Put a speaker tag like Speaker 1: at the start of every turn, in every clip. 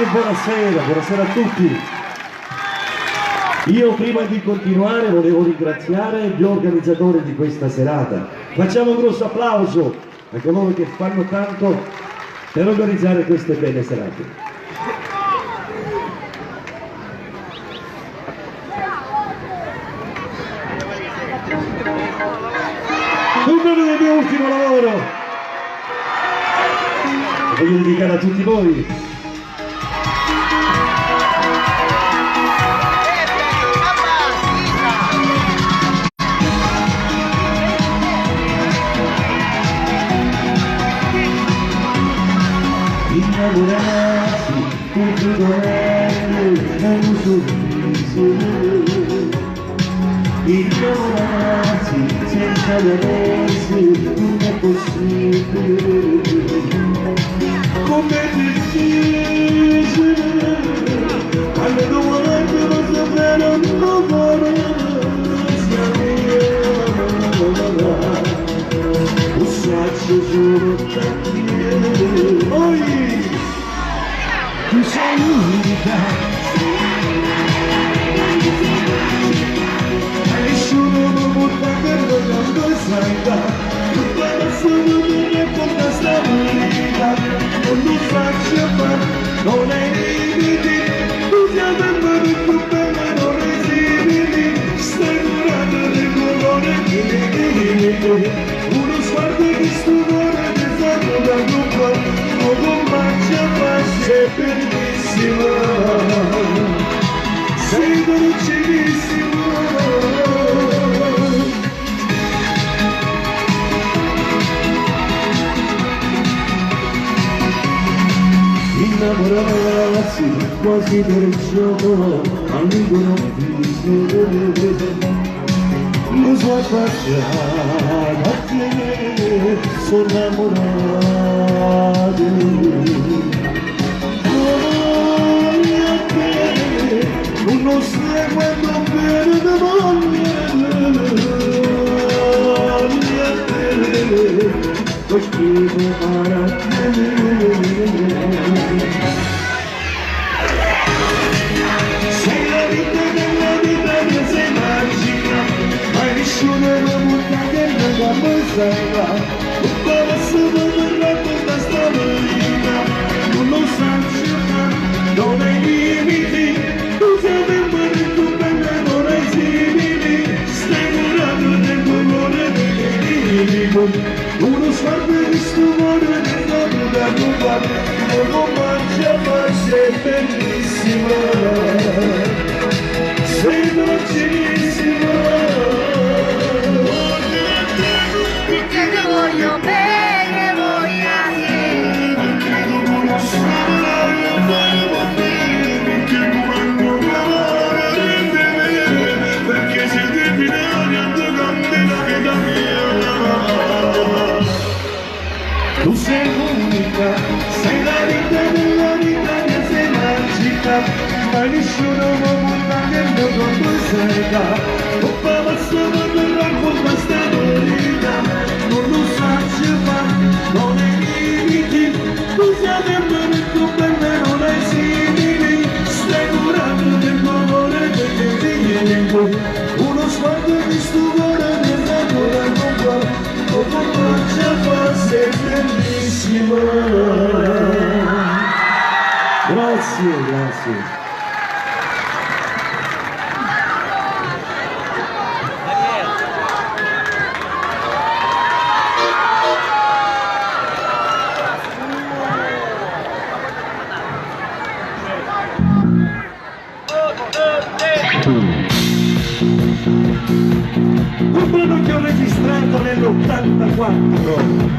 Speaker 1: buonasera, buonasera a tutti. Io prima di continuare volevo ringraziare gli organizzatori di questa serata. Facciamo un grosso applauso a coloro che fanno tanto per organizzare queste belle serate. Un brano del mio ultimo lavoro, lo voglio dedicare a tutti voi. Innamorarsi, tutto bello, è un sorriso. Innamorarsi senza vedersi non è possibile. Come difficile, quando domani non saprò come un sacco solo tanti. Tu sei unica, e nessuno mi porta che non lo sai, tutta la sua mi racconta sta vita, non lo faccio fare, non hai limiti, tu sei sempre più bella, non hai simili, stai curando del colore che uno sguardo di stupore che fa da gruppo. Sei bellissima, sei dolcissima. Innamorarsi quasi per gioco, amico non viso. Lo so facciare a te, sono innamorato. Non sai quando vedo lo scrivo per te. Sei la vita della vita mia, sei magica, ma nessuno mi butta che non mi salva. Tutta la sua mi racconta sta vita, non lo sai fare, non hai limiti. Uno sguardo di stupore che non da rubare, non lo mangia mai, sei bellissima, sei dolcissima.
Speaker 2: Perché ti voglio bene, voglio a te, perché ti voglio solo, voglio bene, perché tu quando parli di me, perché sei divina, tu canti la vita mia.
Speaker 1: Tu sei unica, sei la vita della vita mia, sei magica, ma nessuno mi butta che non mi salva. Tutta la sua mi racconta sta vita, non lo sai fare, non hai limiti, tu sei sempre più bella, non hai simili, stai curando del colore delle lingue, uno sguardo di stupore nel lago da compare, come mangia fa, sei bellissima. Grazie, grazie. Un brano che ho registrato nell'84.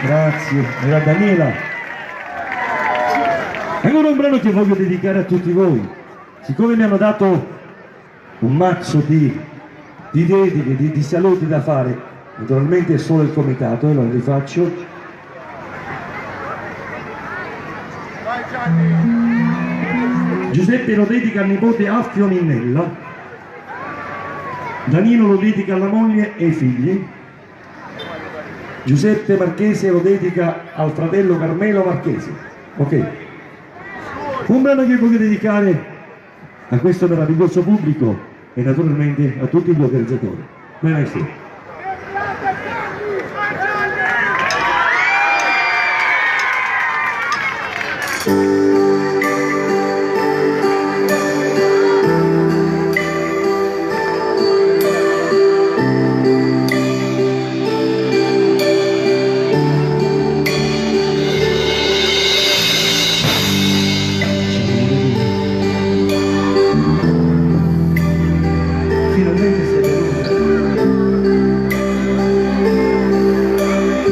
Speaker 1: grazie, era Daniela. Ancora un brano che voglio dedicare a tutti voi. Siccome mi hanno dato un mazzo di dediche, di saluti da fare, naturalmente è solo il comitato, e lo rifaccio. Giuseppe lo dedica al nipote Alfio Minnella, Danilo lo dedica alla moglie e ai figli, Giuseppe Marchese lo dedica al fratello Carmelo Marchese. Ok, un brano che voglio dedicare a questo meraviglioso pubblico e naturalmente a tutti gli organizzatori. Benissimo.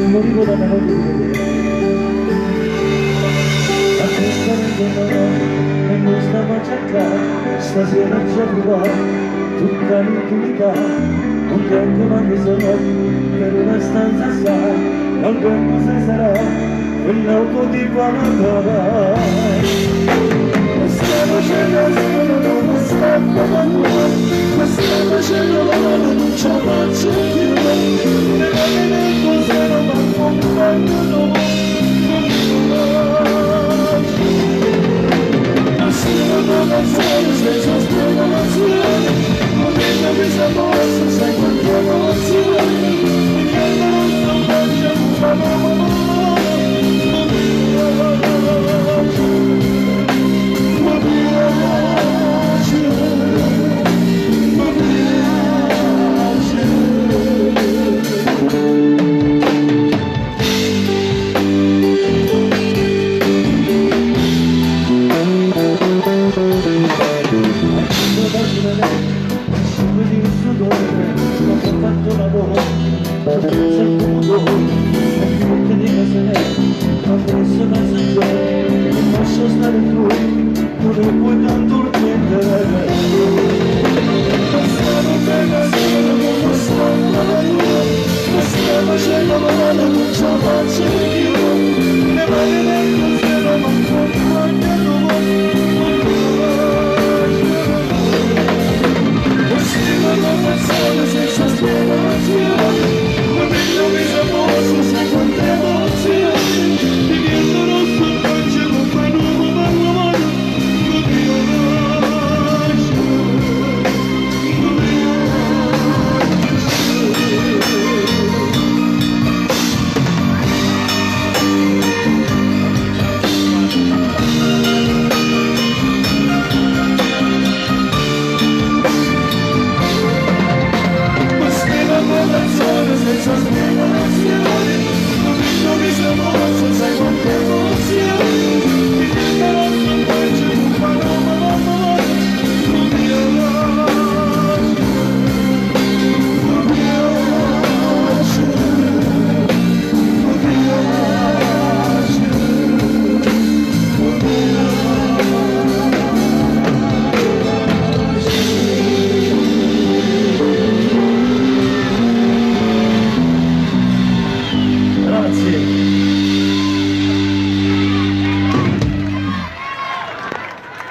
Speaker 1: Morivo da una notte di vedere a questa e non stavo a cercare stasera già provare tutta l'intimità non tengo ma mi sono per una stanza sai non tempo se sarà quell'auto di Panamera questa voce da solo non sta pagando questa voce non ce la faccio più ne va bene cos'è ma comprendo senza spiegazione non vedo questa forza sai quanto emozione mi chiedono non faccio non posso stare più, non puoi